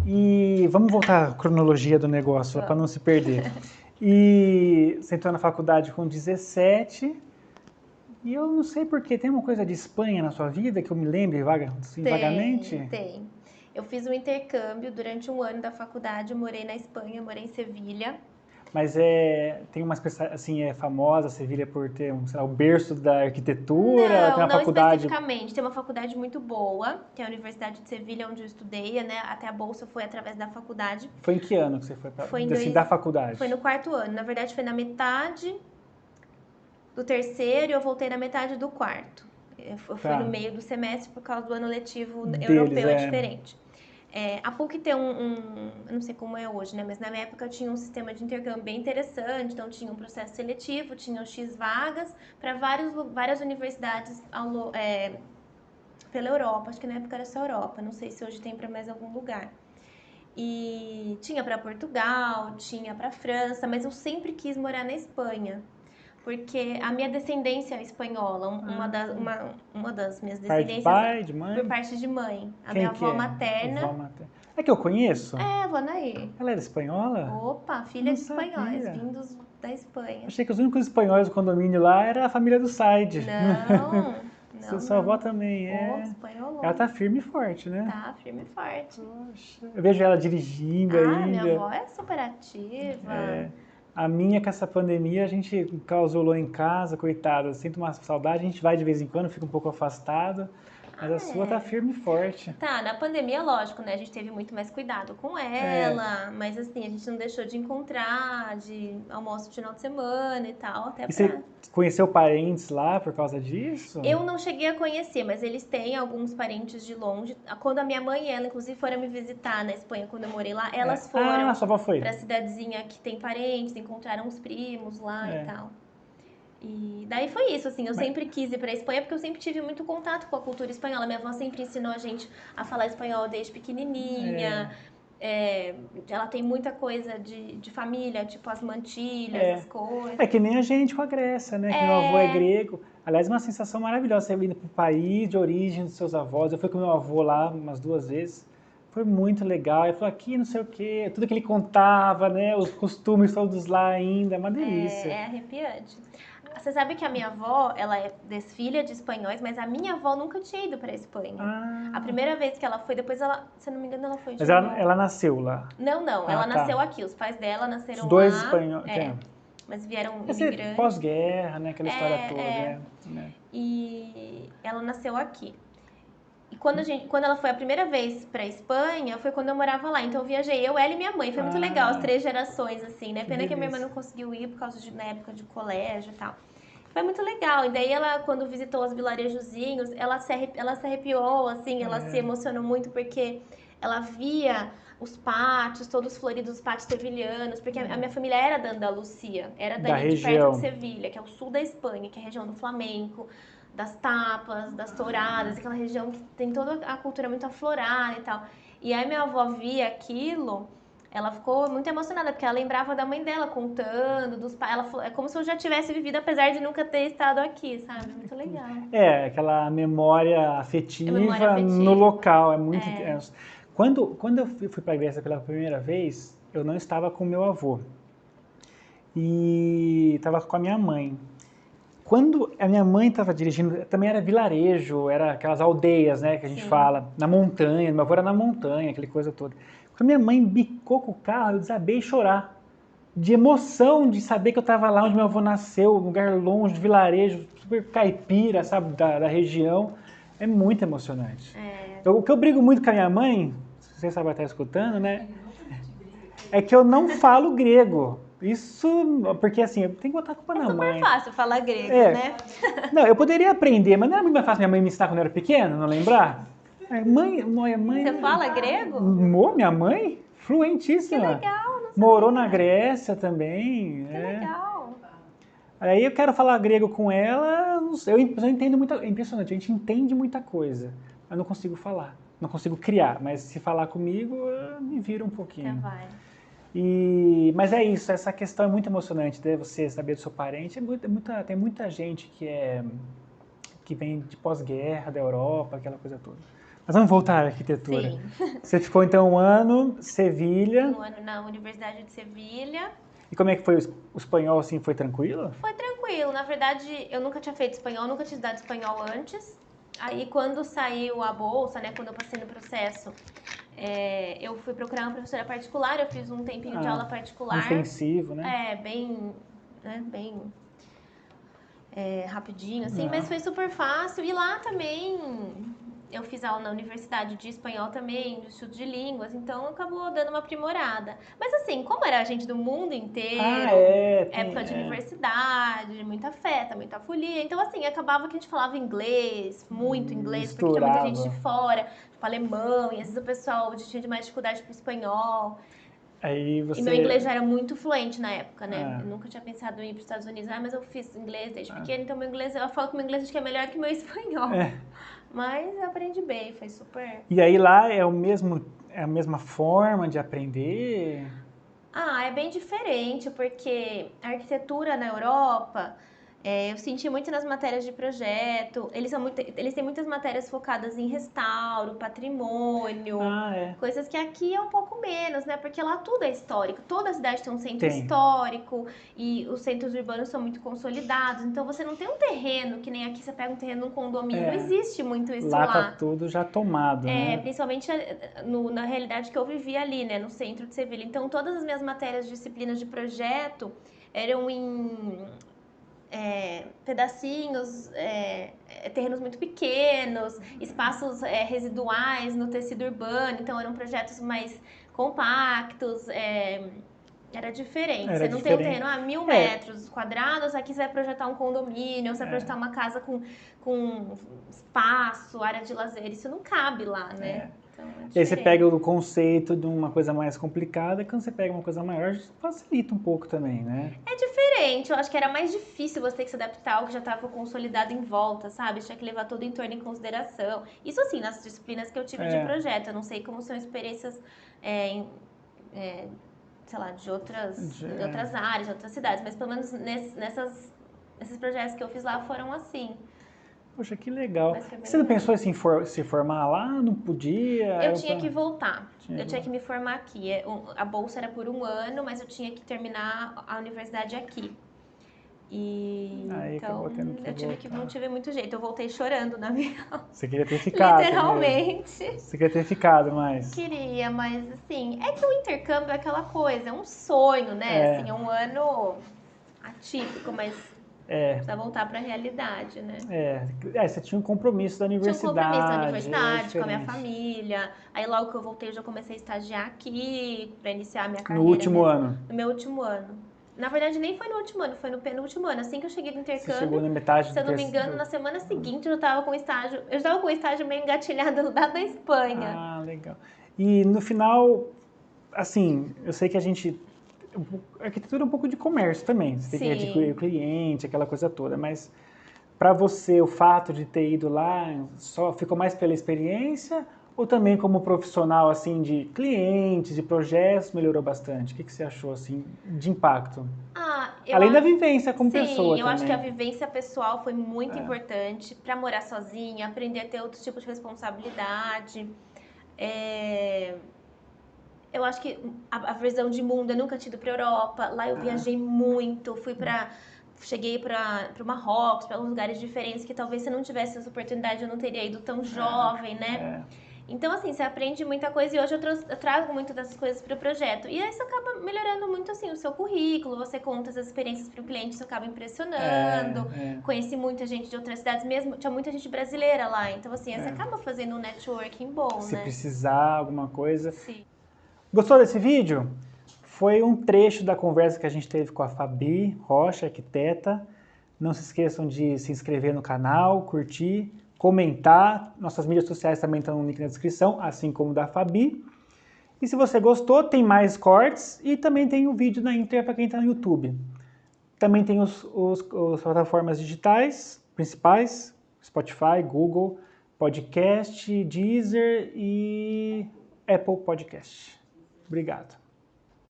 E vamos voltar à cronologia do negócio, para não se perder. E você entrou na faculdade com 17, e eu não sei porquê, tem uma coisa de Espanha na sua vida que eu me lembre vagamente? Tem. Eu fiz um intercâmbio durante um ano da faculdade, eu morei na Espanha, eu morei em Sevilha. Mas tem uma espécie, assim, é famosa Sevilha por ter, sei lá, o berço da arquitetura, tem uma Não faculdade... especificamente. Tem uma faculdade muito boa, que é a Universidade de Sevilha, onde eu estudei, né? Até a bolsa foi através da faculdade. Foi em que ano que você foi Foi em assim, da faculdade? Foi no quarto ano. Na verdade, foi na metade do terceiro e eu voltei na metade do quarto. Eu fui no meio do semestre por causa do ano letivo europeu, é diferente. A PUC tem eu não sei como é hoje, né? Mas na minha época tinha um sistema de intercâmbio bem interessante, então tinha um processo seletivo, tinha X vagas para várias universidades pela Europa, acho que na época era só Europa, não sei se hoje tem para mais algum lugar. E tinha para Portugal, tinha para França, mas eu sempre quis morar na Espanha. Porque a minha descendência é espanhola, uma das minhas descendências Pai de pai, de mãe? por parte de mãe. A Quem minha que avó é? materna. Avó materna. É que eu conheço? É, vó Nair. Ela era espanhola? Opa, filha Não de espanhóis, sabia. vindos da Espanha. Achei que os únicos espanhóis do condomínio lá era a família do Said. Não, Sua avó também Oh, é. espanholão. Ela tá firme e forte, né? Tá, firme e forte. Poxa, eu vejo ela dirigindo ainda. Minha avó é super ativa. A minha, com essa pandemia, a gente causolou em casa, coitada. Sinto uma saudade, a gente vai de vez em quando, fica um pouco afastado. Mas a sua tá firme e forte. Tá, na pandemia, lógico, né? A gente teve muito mais cuidado com ela, mas assim, a gente não deixou de encontrar, de almoço de final de semana e tal, até E você conheceu parentes lá por causa disso? Eu não cheguei a conhecer, mas eles têm alguns parentes de longe. Quando a minha mãe e ela, inclusive, foram me visitar na Espanha, quando eu morei lá, elas foram sua avó foi. pra cidadezinha que tem parentes, encontraram os primos lá e tal. E daí foi isso, assim, eu sempre quis ir pra Espanha porque eu sempre tive muito contato com a cultura espanhola. Minha avó sempre ensinou a gente a falar espanhol desde pequenininha. Ela tem muita coisa de família, tipo as mantilhas, as coisas. É que nem a gente com a Grécia, né? Que meu avô é grego. Aliás, uma sensação maravilhosa você vindo pro país de origem dos seus avós. Eu fui com meu avô lá umas 2 vezes. Foi muito legal. Ele falou aqui, não sei o quê, tudo que ele contava, né? Os costumes todos lá ainda, é uma delícia. É arrepiante. Você sabe que a minha avó, ela é desfilha de espanhóis, mas a minha avó nunca tinha ido pra Espanha. A primeira vez que ela foi, depois ela, se eu não me engano, ela foi de Mas novo. ela nasceu lá? Não, ela nasceu aqui. Os pais dela nasceram Os dois lá. espanhóis. Mas vieram imigrantes. Pós-guerra, né? Aquela história toda. Né? E ela nasceu aqui. E quando ela foi a primeira vez pra Espanha, foi quando eu morava lá. Então eu viajei, ela e minha mãe. Foi muito legal, as 3 gerações, assim, né? Pena que a minha irmã não conseguiu ir por causa na época de colégio e tal. Foi muito legal. E daí ela, quando visitou os vilarejozinhos, ela se arrepiou, assim, ela se emocionou muito porque ela via os pátios, todos floridos, os pátios sevilhanos, porque a minha família era da Andalucia, era dali de perto de Sevilha, que é o sul da Espanha, que é a região do flamenco, das tapas, das touradas, aquela região que tem toda a cultura muito aflorada e tal. E aí minha avó via aquilo, ela ficou muito emocionada, porque ela lembrava da mãe dela contando, dos pais. Ela falou, é como se eu já tivesse vivido, apesar de nunca ter estado aqui, sabe? Muito legal. Aquela memória afetiva no local, é muito intenso. Quando eu fui para a Grécia pela primeira vez, eu não estava com meu avô. E estava com a minha mãe. Quando a minha mãe estava dirigindo, também era vilarejo, era aquelas aldeias, né, que a gente fala, na montanha, meu avô era na montanha, aquela coisa toda. Quando a minha mãe bicou com o carro, eu desabei a chorar. De emoção de saber que eu estava lá onde meu avô nasceu, um lugar longe, de vilarejo, super caipira, sabe, da região. É muito emocionante. O que eu brigo muito com a minha mãe, se você sabe estar escutando, né, é que eu não falo grego. Isso, porque assim, eu tenho que botar a culpa na mãe. É super fácil falar grego, né? Não, eu poderia aprender, mas não era muito mais fácil minha mãe me ensinar quando eu era pequeno, não lembrar? Mãe... Você fala grego? Minha mãe? Fluentíssima. Que legal, não sabia. Morou na Grécia também. Que legal. Aí eu quero falar grego com ela, eu entendo muita... É impressionante, a gente entende muita coisa, mas não consigo falar, não consigo criar, mas se falar comigo, me vira um pouquinho. Você vai. Mas é isso, essa questão é muito emocionante, de você saber do seu parente. Tem muita gente que que vem de pós-guerra, da Europa, aquela coisa toda. Mas vamos voltar à arquitetura. Sim. Você ficou então um ano em Sevilha. Um ano na Universidade de Sevilha. E como é que foi o espanhol, assim, foi tranquilo? Foi tranquilo. Na verdade, eu nunca tinha feito espanhol, nunca tinha estudado espanhol antes. Aí, quando saiu a bolsa, né, quando eu passei no processo, eu fui procurar uma professora particular, eu fiz um tempinho de aula particular. Intensivo, né? Bem, né, bem rapidinho, assim, mas foi super fácil. E lá também, eu fiz aula na universidade de espanhol também, no estudo de línguas, então acabou dando uma aprimorada. Mas assim, como era gente do mundo inteiro, época de universidade, muita festa, muita folia, então assim, acabava que a gente falava inglês, muito inglês, porque tinha muita gente de fora, tipo alemão, e às vezes o pessoal tinha mais dificuldade com espanhol. Aí você... E meu inglês já era muito fluente na época, né? Eu nunca tinha pensado em ir para os Estados Unidos, mas eu fiz inglês desde pequena, então meu inglês, eu falo que meu inglês acho que é melhor que meu espanhol. Mas eu aprendi bem, foi super... E aí lá é a mesma forma de aprender? É bem diferente, porque a arquitetura na Europa, eu senti muito nas matérias de projeto, eles têm muitas matérias focadas em restauro, patrimônio, coisas que aqui é um pouco menos, né? Porque lá tudo é histórico, toda a cidade tem um centro histórico e os centros urbanos são muito consolidados, então você não tem um terreno, que nem aqui você pega um terreno num condomínio, não existe muito isso lá. Lá tá tudo já tomado, né? Principalmente na realidade que eu vivi ali, né, no centro de Sevilha. Então, todas as minhas matérias, disciplinas de projeto eram em pedacinhos, terrenos muito pequenos, espaços residuais no tecido urbano. Então, eram projetos mais compactos, era diferente. Você não tem um terreno a 1.000 metros quadrados, aqui você vai projetar um condomínio, você vai projetar uma casa com espaço, área de lazer. Isso não cabe lá, né? Então, e aí você pega o conceito de uma coisa mais complicada, e quando você pega uma coisa maior, facilita um pouco também, né? É diferente. Eu acho que era mais difícil você ter que se adaptar ao que já estava consolidado em volta, sabe? Tinha que levar todo o entorno em consideração. Isso assim, nas disciplinas que eu tive de projeto. Eu não sei como são experiências sei lá, de outras áreas, de outras cidades, mas pelo menos nesses projetos que eu fiz lá foram assim. Poxa, que legal. Você não pensou em se formar lá? Não podia? Eu tinha que voltar. Eu tinha que me formar aqui. A bolsa era por 1 ano, mas eu tinha que terminar a universidade aqui. E aí, então não tive muito jeito. Eu voltei chorando na minha aula. Você queria ter ficado. Literalmente. Mesmo. Você queria ter ficado mais. Queria, mas assim, é que o intercâmbio é aquela coisa, é um sonho, né? Assim, é um ano atípico, mas precisa voltar para a realidade, né? Você tinha um compromisso da universidade. Tinha um compromisso da universidade, com a minha família. Aí logo que eu voltei, eu já comecei a estagiar aqui para iniciar a minha carreira. No último ano? No meu último ano. Na verdade, nem foi no último ano, foi no penúltimo ano. Assim que eu cheguei do intercâmbio, você chegou na metade se eu não me engano, na semana seguinte eu já estava com estágio. Eu estava com o estágio meio engatilhado lá da Espanha. Ah, legal. E no final, assim, eu sei que a arquitetura é um pouco de comércio também. Você tem que adquirir o cliente, aquela coisa toda. Mas para você, o fato de ter ido lá, só ficou mais pela experiência ou também como profissional, assim, de clientes, de projetos, melhorou bastante? O que você achou, assim, de impacto? Além da vivência como pessoa também. Eu acho que a vivência pessoal foi muito importante para morar sozinha, aprender a ter outros tipos de responsabilidade. Eu acho que a visão de mundo, eu nunca tinha ido para a Europa. Lá eu viajei muito, cheguei para o Marrocos, para alguns lugares diferentes que talvez se eu não tivesse essa oportunidade eu não teria ido tão jovem, né? Então, assim, você aprende muita coisa e hoje eu trago muito dessas coisas para o projeto. E aí você acaba melhorando muito, assim, o seu currículo, você conta as experiências para o cliente, você acaba impressionando. Conheci muita gente de outras cidades mesmo, tinha muita gente brasileira lá. Então, assim, você acaba fazendo um networking bom, Se né? precisar alguma coisa. Sim. Gostou desse vídeo? Foi um trecho da conversa que a gente teve com a Fabi Rocha, arquiteta. Não se esqueçam de se inscrever no canal, curtir, comentar. Nossas mídias sociais também estão no link na descrição, assim como o da Fabi. E se você gostou, tem mais cortes e também tem o vídeo na íntegra para quem está no YouTube. Também tem as plataformas digitais principais, Spotify, Google, Podcast, Deezer e Apple Podcast. Obrigado.